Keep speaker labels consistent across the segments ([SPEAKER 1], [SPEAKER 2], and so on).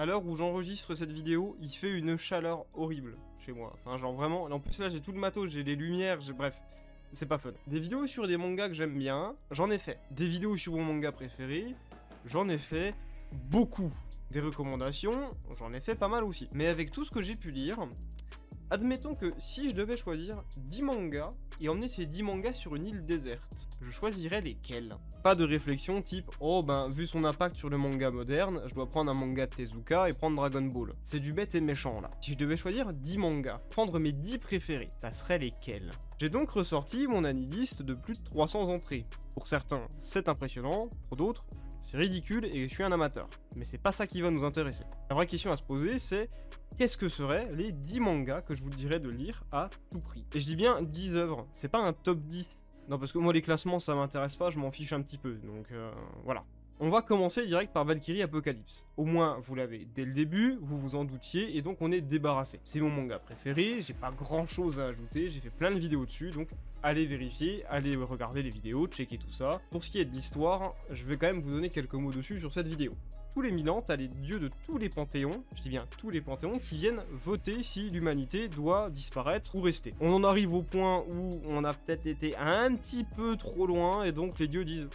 [SPEAKER 1] À l'heure où j'enregistre cette vidéo, il fait une chaleur horrible chez moi. Enfin, genre vraiment. En plus, là, j'ai tout le matos, j'ai les lumières, bref. C'est pas fun. Des vidéos sur des mangas que j'aime bien, j'en ai fait. Des vidéos sur mon manga préféré, j'en ai fait beaucoup. Des recommandations, j'en ai fait pas mal aussi. Mais avec tout ce que j'ai pu lire, admettons que si je devais choisir 10 mangas et emmener ces 10 mangas sur une île déserte, je choisirais lesquels? Pas de réflexion type « Oh ben, vu son impact sur le manga moderne, je dois prendre un manga de Tezuka et prendre Dragon Ball. » C'est du bête et méchant là. Si je devais choisir 10 mangas, prendre mes 10 préférés, ça serait lesquels? J'ai donc ressorti mon aniliste de plus de 300 entrées. Pour certains, c'est impressionnant, pour d'autres, c'est ridicule et je suis un amateur. Mais c'est pas ça qui va nous intéresser. La vraie question à se poser, c'est qu'est-ce que seraient les 10 mangas que je vous dirais de lire à tout prix? Et je dis bien 10 œuvres, c'est pas un top 10. Non, parce que moi les classements ça m'intéresse pas, je m'en fiche un petit peu, donc voilà. On va commencer direct par Valkyrie Apocalypse. Au moins, vous l'avez dès le début, vous vous en doutiez, et donc on est débarrassé. C'est mon manga préféré, j'ai pas grand chose à ajouter, j'ai fait plein de vidéos dessus, donc allez vérifier, allez regarder les vidéos, checker tout ça. Pour ce qui est de l'histoire, je vais quand même vous donner quelques mots dessus sur cette vidéo. Tous les 1000 ans, t'as les dieux de tous les panthéons, je dis bien tous les panthéons, qui viennent voter si l'humanité doit disparaître ou rester. On en arrive au point où on a peut-être été un petit peu trop loin, et donc les dieux disent...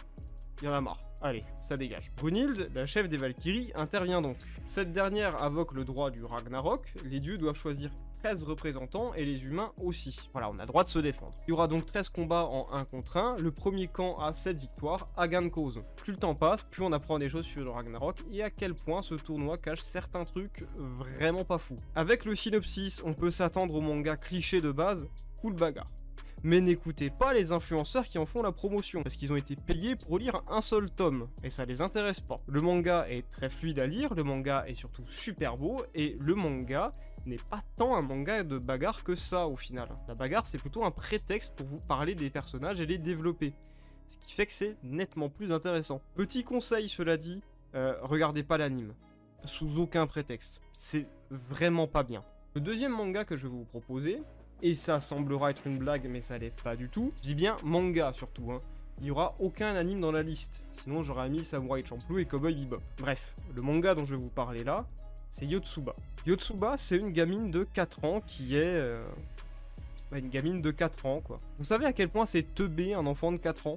[SPEAKER 1] Il y en a marre. Allez, ça dégage. Brunhilde, la chef des Valkyries, intervient donc. Cette dernière invoque le droit du Ragnarok, les dieux doivent choisir 13 représentants et les humains aussi. Voilà, on a le droit de se défendre. Il y aura donc 13 combats en 1 contre 1, le premier camp a 7 victoires, à gain de cause. Plus le temps passe, plus on apprend des choses sur le Ragnarok et à quel point ce tournoi cache certains trucs vraiment pas fous. Avec le synopsis, on peut s'attendre au manga cliché de base, full bagarre. Mais n'écoutez pas les influenceurs qui en font la promotion, parce qu'ils ont été payés pour lire un seul tome, et ça les intéresse pas. Le manga est très fluide à lire, le manga est surtout super beau, et le manga n'est pas tant un manga de bagarre que ça au final. La bagarre c'est plutôt un prétexte pour vous parler des personnages et les développer, ce qui fait que c'est nettement plus intéressant. Petit conseil cela dit, regardez pas l'anime, sous aucun prétexte, c'est vraiment pas bien. Le deuxième manga que je vais vous proposer, et ça semblera être une blague, mais ça l'est pas du tout. Je dis bien manga surtout, hein. Il n'y aura aucun anime dans la liste. Sinon j'aurais mis Samurai Champloo et Cowboy Bebop. Bref, le manga dont je vais vous parler là, c'est Yotsuba. Yotsuba, c'est une gamine de 4 ans qui est... une gamine de 4 ans, quoi. Vous savez à quel point c'est teubé un enfant de 4 ans?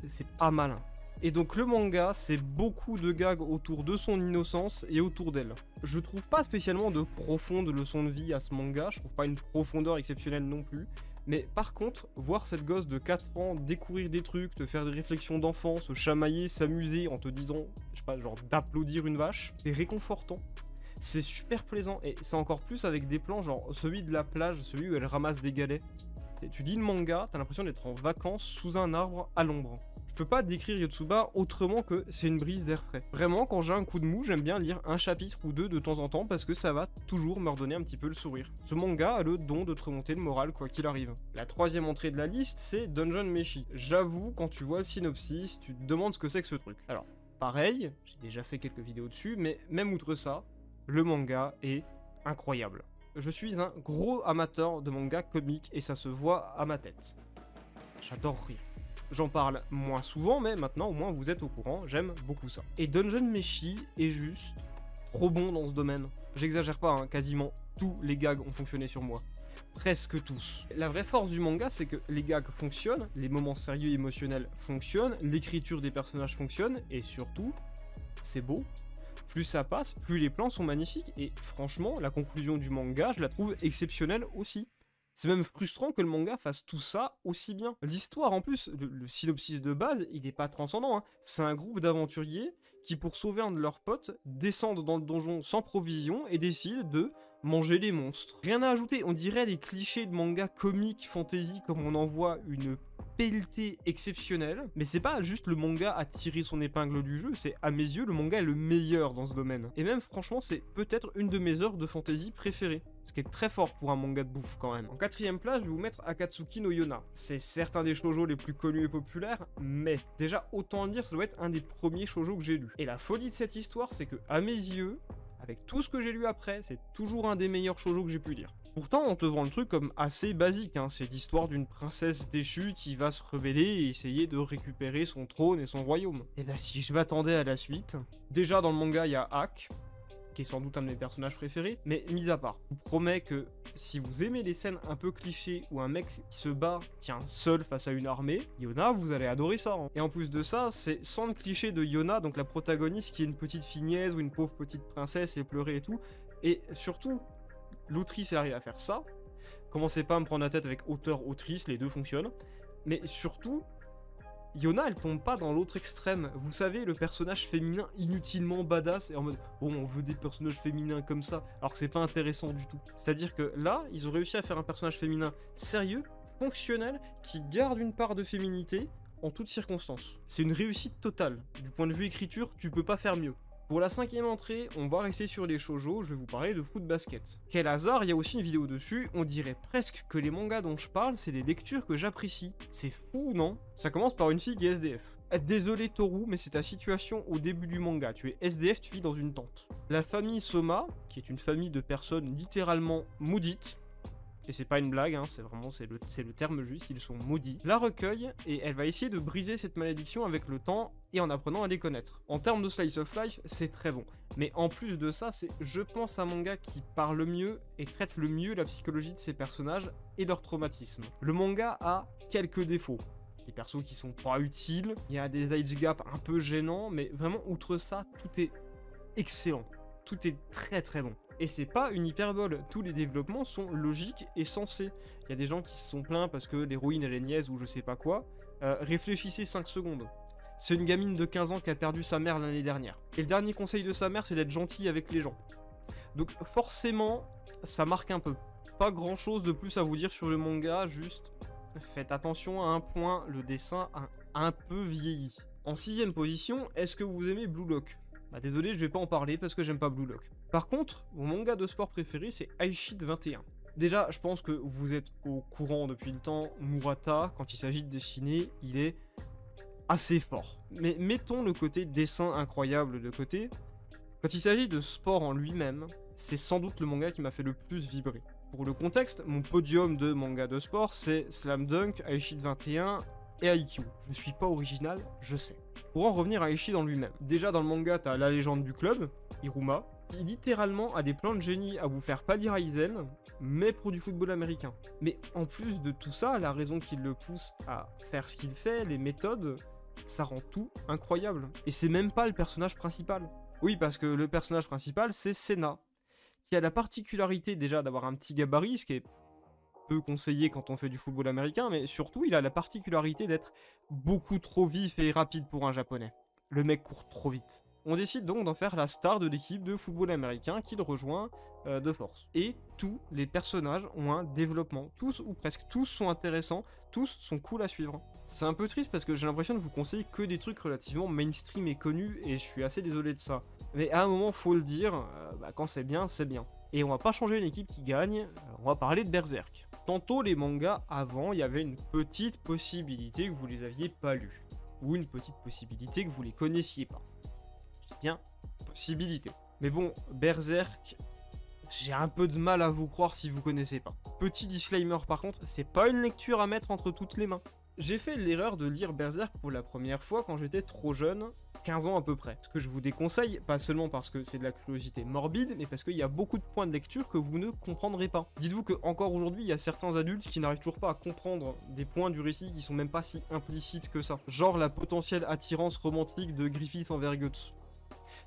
[SPEAKER 1] C'est pas malin. Et donc le manga, c'est beaucoup de gags autour de son innocence et autour d'elle. Je trouve pas spécialement de profonde leçon de vie à ce manga, je trouve pas une profondeur exceptionnelle non plus. Mais par contre, voir cette gosse de 4 ans découvrir des trucs, te faire des réflexions d'enfant, se chamailler, s'amuser en te disant, je sais pas, genre d'applaudir une vache, c'est réconfortant. C'est super plaisant, et c'est encore plus avec des plans genre celui de la plage, celui où elle ramasse des galets. Et tu lis le manga, t'as l'impression d'être en vacances sous un arbre à l'ombre. Je peux pas décrire Yotsuba autrement que c'est une brise d'air frais. Vraiment, quand j'ai un coup de mou, j'aime bien lire un chapitre ou deux de temps en temps parce que ça va toujours me redonner un petit peu le sourire. Ce manga a le don de te remonter le moral quoi qu'il arrive. La troisième entrée de la liste, c'est Dungeon Meshi. J'avoue, quand tu vois le synopsis, tu te demandes ce que c'est que ce truc. Alors, pareil, j'ai déjà fait quelques vidéos dessus, mais même outre ça, le manga est incroyable. Je suis un gros amateur de manga comique et ça se voit à ma tête. J'adore rire. J'en parle moins souvent, mais maintenant au moins vous êtes au courant, j'aime beaucoup ça. Et Dungeon Meshi est juste trop bon dans ce domaine. J'exagère pas, hein, quasiment tous les gags ont fonctionné sur moi. Presque tous. La vraie force du manga, c'est que les gags fonctionnent, les moments sérieux et émotionnels fonctionnent, l'écriture des personnages fonctionne, et surtout, c'est beau. Plus ça passe, plus les plans sont magnifiques, et franchement, la conclusion du manga, je la trouve exceptionnelle aussi. C'est même frustrant que le manga fasse tout ça aussi bien. L'histoire, en plus, le synopsis de base, il n'est pas transcendant, hein. C'est un groupe d'aventuriers qui, pour sauver un de leurs potes, descendent dans le donjon sans provision et décident de manger les monstres. Rien à ajouter, on dirait les clichés de manga comique fantasy comme on en voit une pelletée exceptionnelle, mais c'est pas juste le manga à tirer son épingle du jeu, c'est à mes yeux le manga est le meilleur dans ce domaine. Et même franchement c'est peut-être une de mes œuvres de fantasy préférées, ce qui est très fort pour un manga de bouffe quand même. En quatrième place, je vais vous mettre Akatsuki no Yona. C'est certes un des shoujo les plus connus et populaires, mais déjà autant le dire, ça doit être un des premiers shoujo que j'ai lu. Et la folie de cette histoire, c'est que à mes yeux, avec tout ce que j'ai lu après, c'est toujours un des meilleurs shoujo que j'ai pu lire. Pourtant, on te vend le truc comme assez basique, hein. C'est l'histoire d'une princesse déchue qui va se rebeller et essayer de récupérer son trône et son royaume. Et bah si je m'attendais à la suite... Déjà dans le manga, il y a Ak, qui est sans doute un de mes personnages préférés, mais mis à part, je vous promets que si vous aimez les scènes un peu clichés où un mec qui se bat tient seul face à une armée, Yona, vous allez adorer ça. Hein. Et en plus de ça, c'est sans le cliché de Yona, donc la protagoniste qui est une petite fille niaise ou une pauvre petite princesse et pleurer et tout. Et surtout, l'autrice elle arrive à faire ça. Commencez pas à me prendre la tête avec auteur-autrice, les deux fonctionnent. Mais surtout, Yona elle tombe pas dans l'autre extrême. Vous savez, le personnage féminin inutilement badass et en mode bon, on veut des personnages féminins comme ça, alors que c'est pas intéressant du tout. C'est-à-dire que là, ils ont réussi à faire un personnage féminin sérieux, fonctionnel, qui garde une part de féminité en toutes circonstances. C'est une réussite totale. Du point de vue écriture, tu peux pas faire mieux. Pour la 5e entrée, on va rester sur les shoujo, je vais vous parler de foot basket. Quel hasard, il y a aussi une vidéo dessus, on dirait presque que les mangas dont je parle, c'est des lectures que j'apprécie. C'est fou, non? Ça commence par une fille qui est SDF. Désolé Toru, mais c'est ta situation au début du manga, tu es SDF, tu vis dans une tente. La famille Soma, qui est une famille de personnes littéralement maudites, et c'est pas une blague, hein, c'est le terme juste, ils sont maudits, la recueille et elle va essayer de briser cette malédiction avec le temps et en apprenant à les connaître. En termes de slice of life, c'est très bon. Mais en plus de ça, c'est, je pense, un manga qui parle mieux et traite le mieux la psychologie de ses personnages et leur traumatisme. Le manga a quelques défauts. Des persos qui sont pas utiles, il y a des age gaps un peu gênants, mais vraiment, outre ça, tout est excellent. Tout est très très bon. Et c'est pas une hyperbole, tous les développements sont logiques et sensés. Il y a des gens qui se sont plaints parce que l'héroïne elle est niaise ou je sais pas quoi. Réfléchissez 5 secondes. C'est une gamine de 15 ans qui a perdu sa mère l'année dernière. Et le dernier conseil de sa mère, c'est d'être gentille avec les gens. Donc forcément, ça marque un peu. Pas grand chose de plus à vous dire sur le manga, juste faites attention à un point, le dessin a un peu vieilli. En 6ème position, est-ce que vous aimez Blue Lock ? Bah désolé, je vais pas en parler parce que j'aime pas Blue Lock. Par contre, mon manga de sport préféré, c'est Aishid 21. Déjà, je pense que vous êtes au courant depuis le temps, Murata, quand il s'agit de dessiner, il est assez fort. Mais mettons le côté dessin incroyable de côté. Quand il s'agit de sport en lui-même, c'est sans doute le manga qui m'a fait le plus vibrer. Pour le contexte, mon podium de manga de sport, c'est Slam Dunk, Aishid 21 et Haikyuu. Je ne suis pas original, je sais. Pour en revenir à Aishid en lui-même, déjà dans le manga, t'as la légende du club, Iruma, qui littéralement a des plans de génie à vous faire pâlir Aizen, mais pour du football américain. Mais en plus de tout ça, la raison qui le pousse à faire ce qu'il fait, les méthodes, ça rend tout incroyable. Et c'est même pas le personnage principal. Oui, parce que le personnage principal, c'est Senna, qui a la particularité déjà d'avoir un petit gabarit, ce qui est peu conseillé quand on fait du football américain, mais surtout, il a la particularité d'être beaucoup trop vif et rapide pour un japonais. Le mec court trop vite. On décide donc d'en faire la star de l'équipe de football américain qu'il rejoint de force. Et tous les personnages ont un développement. Tous ou presque tous sont intéressants, tous sont cool à suivre. C'est un peu triste parce que j'ai l'impression de vous conseiller que des trucs relativement mainstream et connus, et je suis assez désolé de ça. Mais à un moment, faut le dire, quand c'est bien, c'est bien. Et on va pas changer une équipe qui gagne, on va parler de Berserk. Tantôt, les mangas, avant, il y avait une petite possibilité que vous les aviez pas lus. Ou une petite possibilité que vous les connaissiez pas. Je dis bien, possibilité. Mais bon, Berserk, j'ai un peu de mal à vous croire si vous connaissez pas. Petit disclaimer par contre, c'est pas une lecture à mettre entre toutes les mains. J'ai fait l'erreur de lire Berserk pour la première fois quand j'étais trop jeune, 15 ans à peu près. Ce que je vous déconseille, pas seulement parce que c'est de la curiosité morbide, mais parce qu'il y a beaucoup de points de lecture que vous ne comprendrez pas. Dites-vous qu'encore aujourd'hui, il y a certains adultes qui n'arrivent toujours pas à comprendre des points du récit qui sont même pas si implicites que ça. Genre la potentielle attirance romantique de Griffith envers Guts.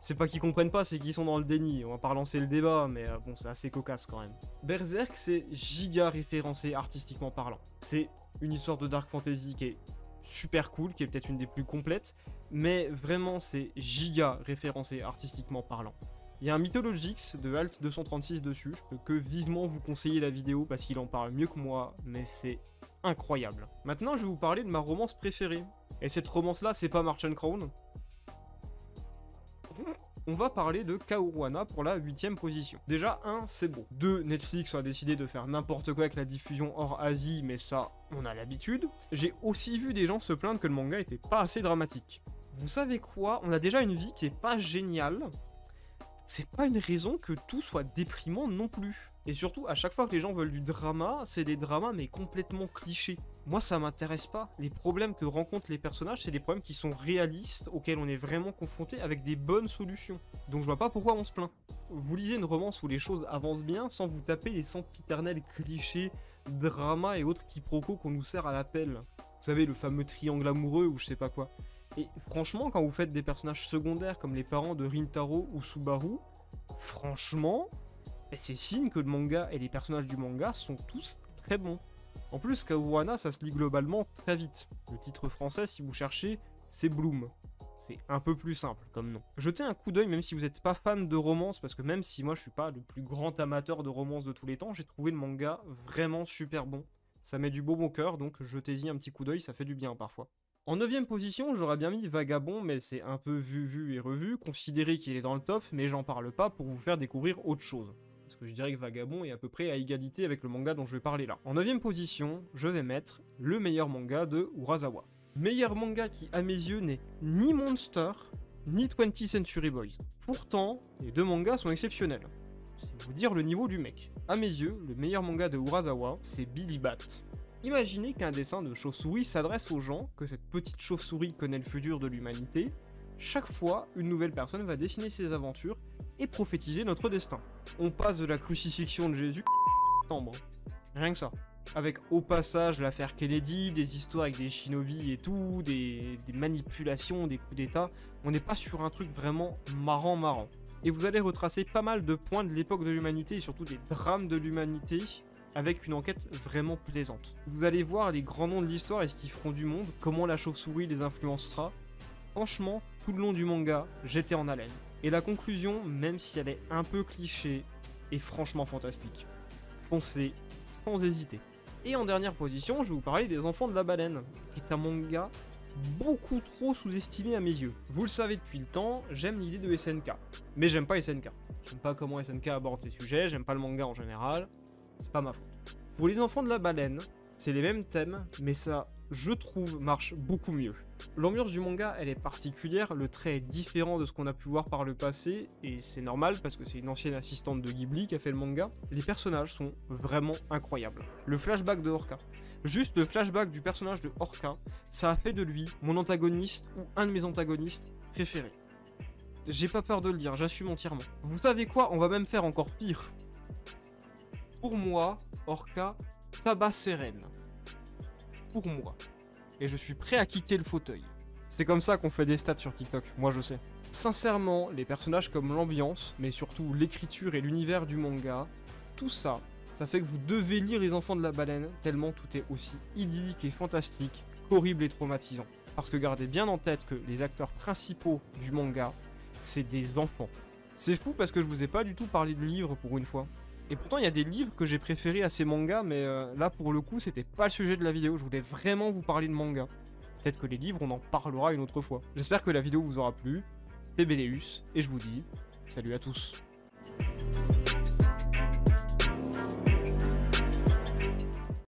[SPEAKER 1] C'est pas qu'ils comprennent pas, c'est qu'ils sont dans le déni. On va pas relancer le débat, mais bon, c'est assez cocasse quand même. Berserk, c'est giga référencé artistiquement parlant. C'est une histoire de dark fantasy qui est super cool, qui est peut-être une des plus complètes, mais vraiment c'est giga référencé artistiquement parlant. Il y a un Mythologix de Alt 236 dessus, je peux que vivement vous conseiller la vidéo parce qu'il en parle mieux que moi, mais c'est incroyable. Maintenant je vais vous parler de ma romance préférée, et cette romance là c'est pas March and Crown. On va parler de Kaoruana pour la 8ème position. Déjà, 1, c'est beau. 2, Netflix a décidé de faire n'importe quoi avec la diffusion hors Asie, mais ça, on a l'habitude. J'ai aussi vu des gens se plaindre que le manga était pas assez dramatique. Vous savez quoi? On a déjà une vie qui est pas géniale. c'est pas une raison que tout soit déprimant non plus. Et surtout, à chaque fois que les gens veulent du drama, c'est des dramas mais complètement clichés. Moi, ça m'intéresse pas. Les problèmes que rencontrent les personnages, c'est des problèmes qui sont réalistes, auxquels on est vraiment confronté avec des bonnes solutions. Donc je vois pas pourquoi on se plaint. Vous lisez une romance où les choses avancent bien sans vous taper les sempiternels clichés, dramas et autres quiproquos qu'on nous sert à la pelle. Vous savez, le fameux triangle amoureux ou je sais pas quoi. Et franchement, quand vous faites des personnages secondaires comme les parents de Rintaro ou Subaru, franchement, c'est signe que le manga et les personnages du manga sont tous très bons. En plus, Kaoruana, ça se lit globalement très vite. Le titre français, si vous cherchez, c'est Bloom. C'est un peu plus simple comme nom. Jetez un coup d'œil même si vous n'êtes pas fan de romance, parce que même si moi je suis pas le plus grand amateur de romance de tous les temps, j'ai trouvé le manga vraiment super bon. Ça met du beau au cœur, donc jetez-y un petit coup d'œil, ça fait du bien parfois. En 9ème position, j'aurais bien mis Vagabond, mais c'est un peu vu et revu, considéré qu'il est dans le top, mais j'en parle pas pour vous faire découvrir autre chose. Parce que je dirais que Vagabond est à peu près à égalité avec le manga dont je vais parler là. En 9ème position, je vais mettre le meilleur manga de Urasawa. Meilleur manga qui, à mes yeux, n'est ni Monster, ni 20th Century Boys. Pourtant, les deux mangas sont exceptionnels. C'est vous dire le niveau du mec. À mes yeux, le meilleur manga de Urasawa, c'est Billy Bat. Imaginez qu'un dessin de chauve-souris s'adresse aux gens, que cette petite chauve-souris connaît le futur de l'humanité. Chaque fois, une nouvelle personne va dessiner ses aventures et prophétiser notre destin. On passe de la crucifixion de Jésus rien que ça. Avec au passage l'affaire Kennedy, des histoires avec des shinobi et tout, des manipulations, des coups d'état. On n'est pas sur un truc vraiment marrant. Et vous allez retracer pas mal de points de l'époque de l'humanité et surtout des drames de l'humanité avec une enquête vraiment plaisante. Vous allez voir les grands noms de l'histoire et ce qu'ils feront du monde, comment la chauve-souris les influencera. Franchement, tout le long du manga, j'étais en haleine. Et la conclusion, même si elle est un peu cliché, est franchement fantastique. Foncez sans hésiter. Et en dernière position, je vais vous parler des Enfants de la Baleine, qui est un manga beaucoup trop sous-estimé à mes yeux. Vous le savez depuis le temps, j'aime l'idée de SNK, mais j'aime pas SNK. J'aime pas comment SNK aborde ces sujets, j'aime pas le manga en général, c'est pas ma faute. Pour les Enfants de la Baleine, c'est les mêmes thèmes, mais ça, je trouve, marche beaucoup mieux. L'ambiance du manga, elle est particulière, le trait est différent de ce qu'on a pu voir par le passé, et c'est normal parce que c'est une ancienne assistante de Ghibli qui a fait le manga. Les personnages sont vraiment incroyables. Le flashback de Orca, juste le flashback du personnage de Orca, ça a fait de lui mon antagoniste ou un de mes antagonistes préférés. J'ai pas peur de le dire, j'assume entièrement. Vous savez quoi, on va même faire encore pire. Pour moi, Orca tabasse Seren. Pour moi. Et je suis prêt à quitter le fauteuil. C'est comme ça qu'on fait des stats sur TikTok, moi je sais. Sincèrement, les personnages comme l'ambiance, mais surtout l'écriture et l'univers du manga, tout ça, ça fait que vous devez lire Les Enfants de la Baleine, tellement tout est aussi idyllique et fantastique qu'horrible et traumatisant. Parce que gardez bien en tête que les acteurs principaux du manga, c'est des enfants. C'est fou parce que je vous ai pas du tout parlé de livres pour une fois. Et pourtant, il y a des livres que j'ai préférés à ces mangas, mais là, pour le coup, c'était pas le sujet de la vidéo. Je voulais vraiment vous parler de manga. Peut-être que les livres, on en parlera une autre fois. J'espère que la vidéo vous aura plu. C'était Béléus, et je vous dis salut à tous.